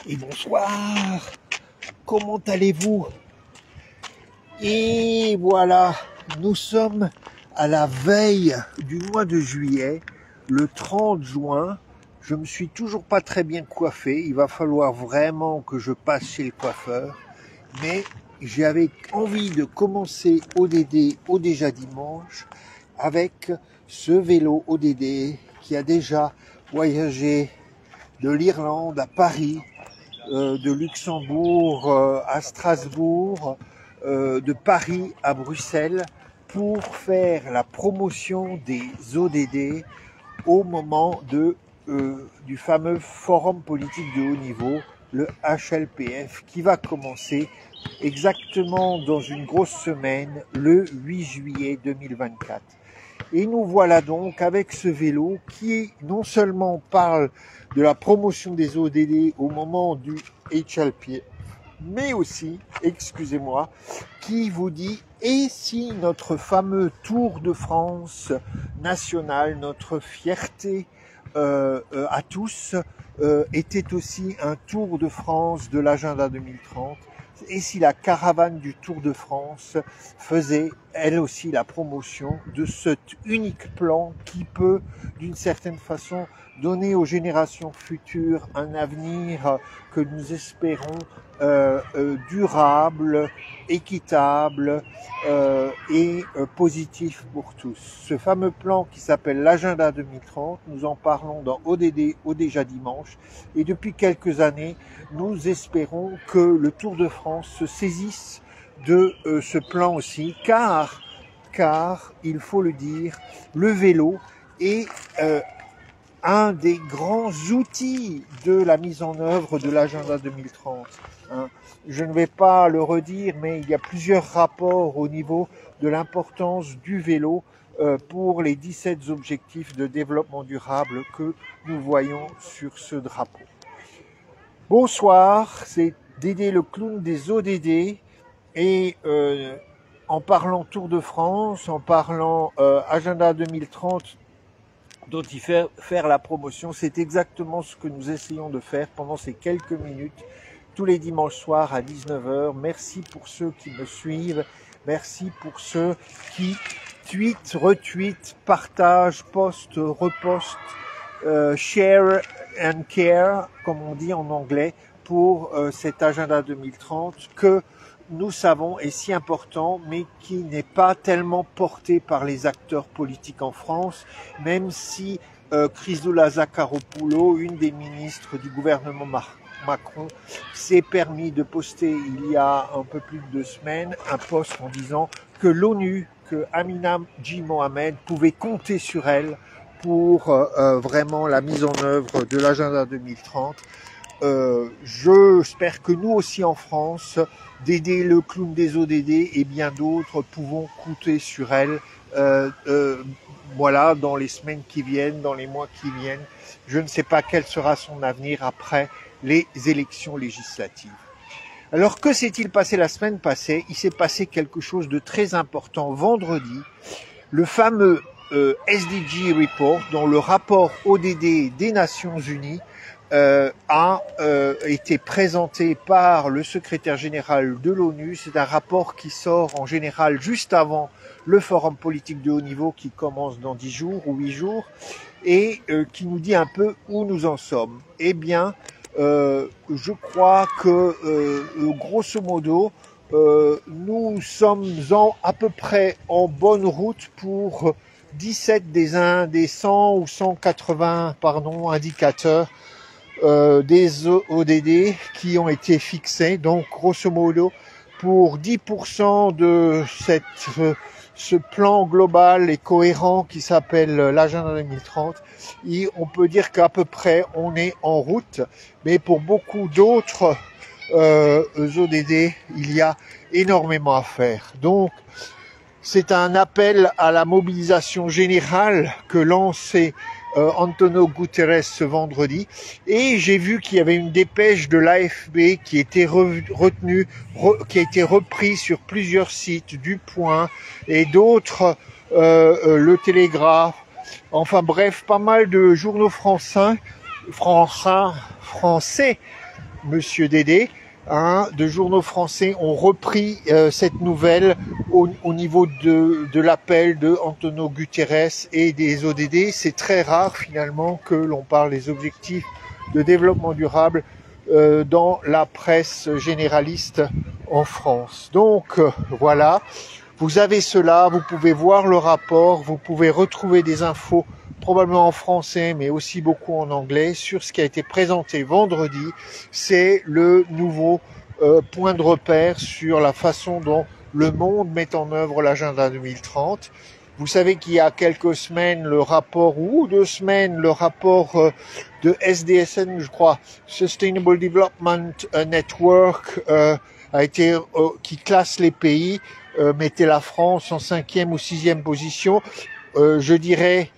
et bonsoir, comment allez-vous? Et voilà, nous sommes à la veille du mois de juillet, le 30 juin. Je me suis toujours pas très bien coiffé, il va falloir vraiment que je passe chez le coiffeur, mais j'avais envie de commencer ODD au déjà dimanche avec ce vélo ODD qui a déjà voyagé de l'Irlande à Paris, de Luxembourg à Strasbourg, de Paris à Bruxelles pour faire la promotion des ODD au moment du fameux forum politique de haut niveau, le HLPF, qui va commencer exactement dans une grosse semaine, le 8 juillet 2024. Et nous voilà donc avec ce vélo qui non seulement parle de la promotion des ODD au moment du HLPF, mais aussi, excusez-moi, qui vous dit « Et si notre fameux Tour de France national, notre fierté à tous, était aussi un Tour de France de l'agenda 2030 ?» Et si la caravane du Tour de France faisait elle aussi la promotion de cet unique plan qui peut d'une certaine façon donner aux générations futures un avenir que nous espérons durable, équitable et positif pour tous. Ce fameux plan qui s'appelle l'agenda 2030, nous en parlons dans ODD au déjà dimanche, et depuis quelques années, nous espérons que le Tour de France se saisisse de ce plan aussi, car il faut le dire, le vélo est un des grands outils de la mise en œuvre de l'agenda 2030. Je ne vais pas le redire, mais il y a plusieurs rapports au niveau de l'importance du vélo pour les 17 objectifs de développement durable que nous voyons sur ce drapeau. Bonsoir, c'est Dédé le clown des ODD et en parlant Tour de France, en parlant Agenda 2030 dont il fait faire la promotion, c'est exactement ce que nous essayons de faire pendant ces quelques minutes tous les dimanches soirs à 19h. Merci pour ceux qui me suivent, merci pour ceux qui tweetent, retweetent, partagent, postent, repostent, share and care, comme on dit en anglais, pour cet agenda 2030 que nous savons est si important, mais qui n'est pas tellement porté par les acteurs politiques en France, même si Chrysoula Zakharopoulou, une des ministres du gouvernement Macron, s'est permis de poster il y a un peu plus de 2 semaines un post en disant que l'ONU, que Amina J. Mohamed pouvait compter sur elle pour vraiment la mise en œuvre de l'agenda 2030. J'espère que nous aussi en France, Dédé le clown des ODD et bien d'autres pouvons compter sur elle voilà, dans les semaines qui viennent, dans les mois qui viennent. Je ne sais pas quel sera son avenir après les élections législatives. Alors que s'est-il passé la semaine passée? Il s'est passé quelque chose de très important vendredi. Le fameux SDG Report, dont le rapport ODD des Nations Unies a été présenté par le secrétaire général de l'ONU. C'est un rapport qui sort en général juste avant le forum politique de haut niveau qui commence dans 10 jours ou 8 jours et qui nous dit un peu où nous en sommes. Eh bien, je crois que grosso modo, nous sommes à peu près en bonne route pour 17 des 100 ou 180 indicateurs des ODD qui ont été fixés. Donc, grosso modo, pour 10% de ce plan global et cohérent qui s'appelle l'agenda 2030, on peut dire qu'à peu près on est en route. Mais pour beaucoup d'autres ODD, il y a énormément à faire. Donc, c'est un appel à la mobilisation générale que lançait Antonio Guterres ce vendredi, et j'ai vu qu'il y avait une dépêche de l'AFP qui était qui a été reprise sur plusieurs sites, du Point et d'autres, le Télégraphe, enfin bref, pas mal de journaux français Monsieur Dédé, de journaux français ont repris cette nouvelle au niveau de l'appel de Antonio Guterres et des ODD. C'est très rare finalement que l'on parle des objectifs de développement durable dans la presse généraliste en France. Donc voilà, vous avez cela, vous pouvez voir le rapport, vous pouvez retrouver des infos probablement en français, mais aussi beaucoup en anglais, sur ce qui a été présenté vendredi. C'est le nouveau point de repère sur la façon dont le monde met en œuvre l'agenda 2030. Vous savez qu'il y a quelques semaines, le rapport, ou 2 semaines, le rapport de SDSN, je crois, Sustainable Development Network, a été qui classe les pays, mettait la France en 5e ou 6e position. Je dirais,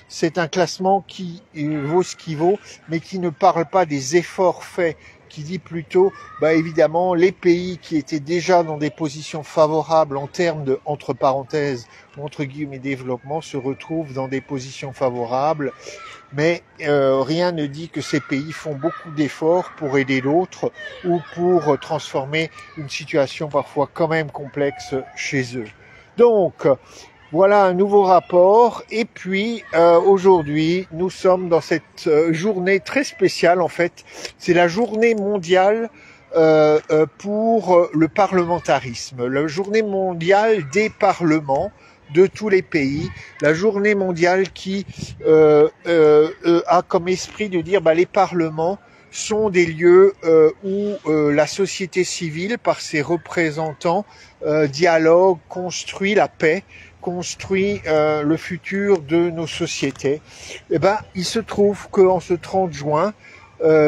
c'est un classement qui vaut ce qu'il vaut, mais qui ne parle pas des efforts faits, qui dit plutôt, évidemment, les pays qui étaient déjà dans des positions favorables en termes de, entre parenthèses, entre guillemets, développement, se retrouvent dans des positions favorables. Mais rien ne dit que ces pays font beaucoup d'efforts pour aider l'autre ou pour transformer une situation parfois quand même complexe chez eux. Donc, voilà un nouveau rapport. Et puis aujourd'hui, nous sommes dans cette journée très spéciale. En fait, c'est la journée mondiale pour le parlementarisme, la journée mondiale des parlements de tous les pays, la journée mondiale qui a comme esprit de dire les parlements sont des lieux où la société civile, par ses représentants, dialogue, construit la paix, construit le futur de nos sociétés. Il se trouve qu'en ce 30 juin,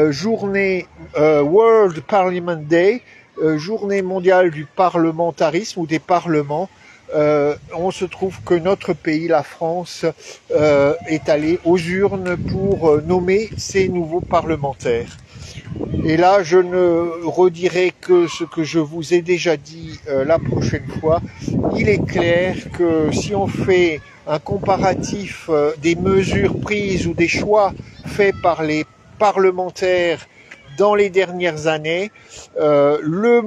journée World Parliament Day, journée mondiale du parlementarisme ou des parlements, on se trouve que notre pays, la France, est allé aux urnes pour nommer ses nouveaux parlementaires. Et là, je ne redirai que ce que je vous ai déjà dit la prochaine fois. Il est clair que si on fait un comparatif des mesures prises ou des choix faits par les parlementaires dans les dernières années, le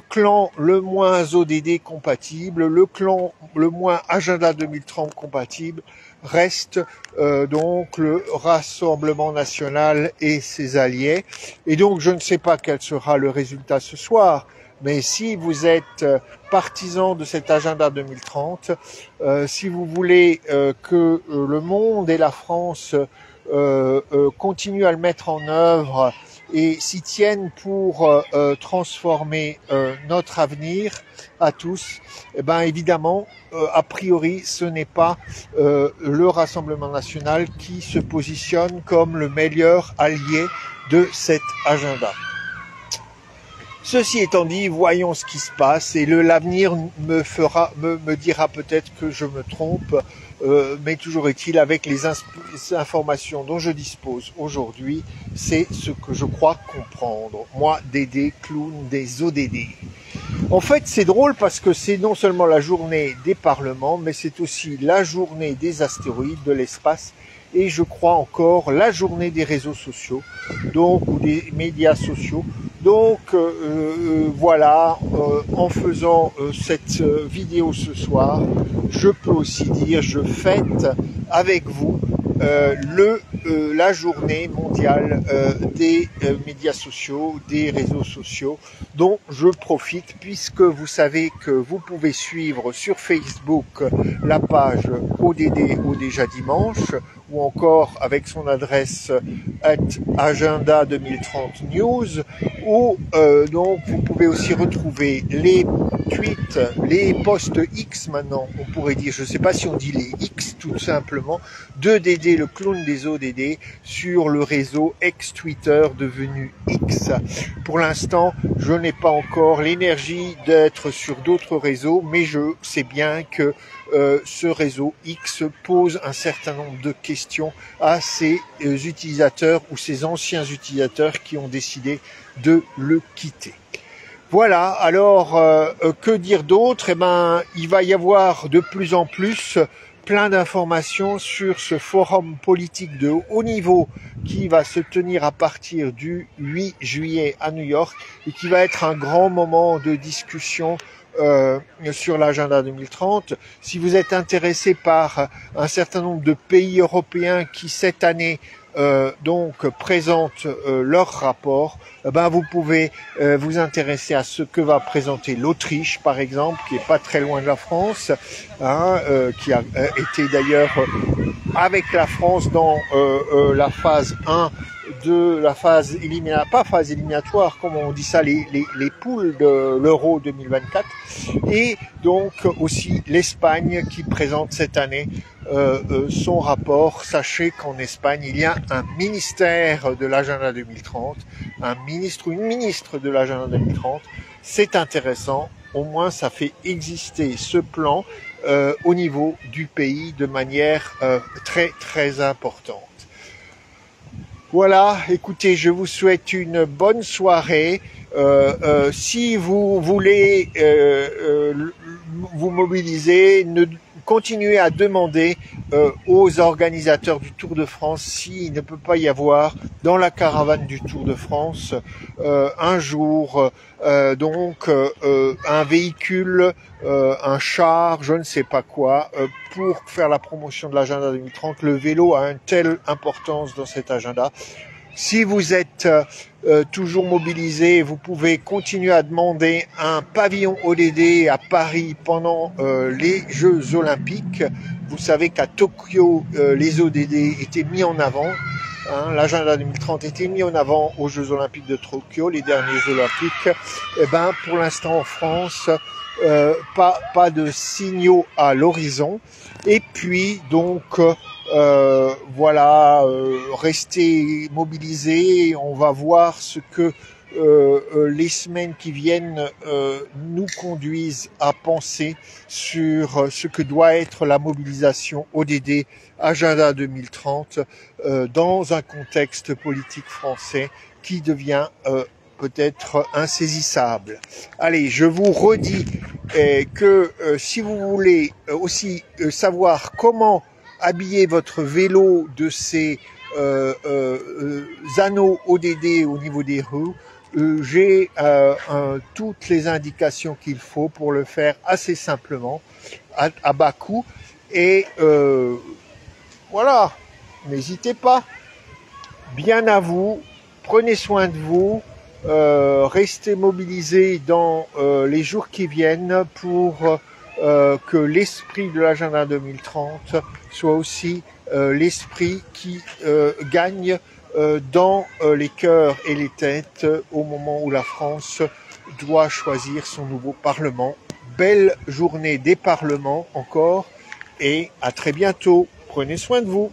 clan le moins ODD compatible, le clan le moins Agenda 2030 compatible, reste donc le Rassemblement national et ses alliés. Et donc je ne sais pas quel sera le résultat ce soir, mais si vous êtes partisan de cet Agenda 2030, si vous voulez que le monde et la France continuent à le mettre en œuvre et s'y tiennent pour transformer notre avenir à tous, évidemment, a priori, ce n'est pas le Rassemblement national qui se positionne comme le meilleur allié de cet agenda. Ceci étant dit, voyons ce qui se passe et l'avenir me dira peut-être que je me trompe, mais toujours est-il, avec les informations dont je dispose aujourd'hui, c'est ce que je crois comprendre. Moi, Dédé, clown des ODD. En fait, c'est drôle parce que c'est non seulement la journée des parlements, mais c'est aussi la journée des astéroïdes, de l'espace, et je crois encore la journée des réseaux sociaux, donc, ou des médias sociaux. Donc voilà, en faisant cette vidéo ce soir, je peux aussi dire, je fête avec vous la journée mondiale des médias sociaux, des réseaux sociaux, dont je profite puisque vous savez que vous pouvez suivre sur Facebook la page ODD au déjà dimanche, ou encore avec son adresse @agenda 2030 news, où donc vous pouvez aussi retrouver les tweets, les posts X maintenant, on pourrait dire, je ne sais pas si on dit les X tout simplement, de Dédé, le clown des ODD, sur le réseau ex-Twitter devenu X. Pour l'instant, je n'ai pas encore l'énergie d'être sur d'autres réseaux, mais je sais bien que ce réseau X pose un certain nombre de questions à ses utilisateurs ou ses anciens utilisateurs qui ont décidé de le quitter. Voilà, alors que dire d'autre? Il va y avoir de plus en plus plein d'informations sur ce forum politique de haut niveau qui va se tenir à partir du 8 juillet à New York et qui va être un grand moment de discussion sur l'agenda 2030. Si vous êtes intéressé par un certain nombre de pays européens qui cette année donc présentent leur rapport, ben vous pouvez vous intéresser à ce que va présenter l'Autriche par exemple, qui est pas très loin de la France, hein, qui a été d'ailleurs avec la France dans la phase 1 de la phase éliminatoire, pas phase éliminatoire, comme on dit ça, les poules de l'Euro 2024, et donc aussi l'Espagne qui présente cette année son rapport. Sachez qu'en Espagne, il y a un ministère de l'agenda 2030, un ministre ou une ministre de l'agenda 2030. C'est intéressant, au moins ça fait exister ce plan au niveau du pays de manière très très importante. Voilà, écoutez, je vous souhaite une bonne soirée. Si vous voulez vous mobiliser, continuez à demander aux organisateurs du Tour de France s'il ne peut pas y avoir dans la caravane du Tour de France un jour donc un véhicule, un char, je ne sais pas quoi, pour faire la promotion de l'agenda 2030. Le vélo a une telle importance dans cet agenda. Si vous êtes toujours mobilisé, vous pouvez continuer à demander un pavillon ODD à Paris pendant les Jeux Olympiques. Vous savez qu'à Tokyo, les ODD étaient mis en avant. Hein, l'agenda 2030 était mis en avant aux Jeux Olympiques de Tokyo, les derniers Jeux Olympiques. Eh ben, pour l'instant en France, pas de signaux à l'horizon. Et puis donc voilà, restez mobilisés. On va voir ce que les semaines qui viennent nous conduisent à penser sur ce que doit être la mobilisation ODD Agenda 2030 dans un contexte politique français qui devient peut-être insaisissable. Allez, je vous redis que si vous voulez aussi savoir comment habiller votre vélo de ces anneaux ODD au niveau des roues, j'ai toutes les indications qu'il faut pour le faire assez simplement, à bas coût. Et voilà, n'hésitez pas. Bien à vous, prenez soin de vous, restez mobilisés dans les jours qui viennent pour que l'esprit de l'agenda 2030 soit aussi l'esprit qui gagne dans les cœurs et les têtes au moment où la France doit choisir son nouveau Parlement. Belle journée des parlements encore et à très bientôt. Prenez soin de vous.